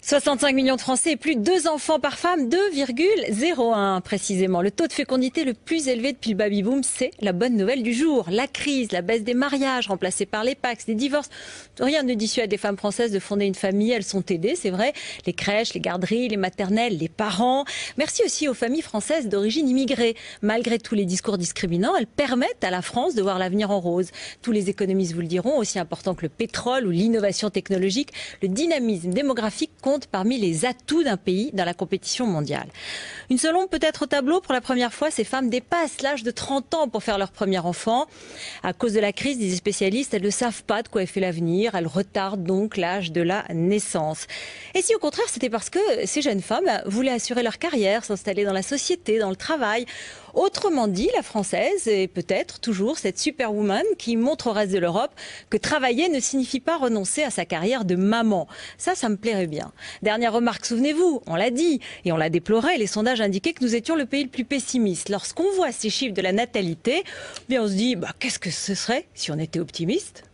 65 millions de Français et plus de 2 enfants par femme, 2,01 précisément. Le taux de fécondité le plus élevé depuis le baby-boom, c'est la bonne nouvelle du jour. La crise, la baisse des mariages remplacés par les PACS, les divorces. Rien ne dissuade les femmes françaises de fonder une famille. Elles sont aidées, c'est vrai. Les crèches, les garderies, les maternelles, les parents. Merci aussi aux familles françaises d'origine immigrée. Malgré tous les discours discriminants, elles permettent à la France de voir l'avenir en rose. Tous les économistes vous le diront, aussi important que le pétrole ou l'innovation technologique, le dynamisme démographique compte parmi les atouts d'un pays dans la compétition mondiale. Une seule ombre peut-être au tableau. Pour la première fois, ces femmes dépassent l'âge de 30 ans pour faire leur premier enfant. À cause de la crise, disent les spécialistes, elles ne savent pas de quoi est fait l'avenir. Elles retardent donc l'âge de la naissance. Et si au contraire, c'était parce que ces jeunes femmes voulaient assurer leur carrière, s'installer dans la société, dans le travail. Autrement dit, la Française est peut-être toujours cette superwoman qui montre au reste de l'Europe que travailler ne signifie pas renoncer à sa carrière de maman. Ça me plairait bien. Dernière remarque, souvenez-vous, on l'a dit et on l'a déploré, les sondages indiquaient que nous étions le pays le plus pessimiste. Lorsqu'on voit ces chiffres de la natalité, bien on se dit qu'est-ce que ce serait si on était optimiste ?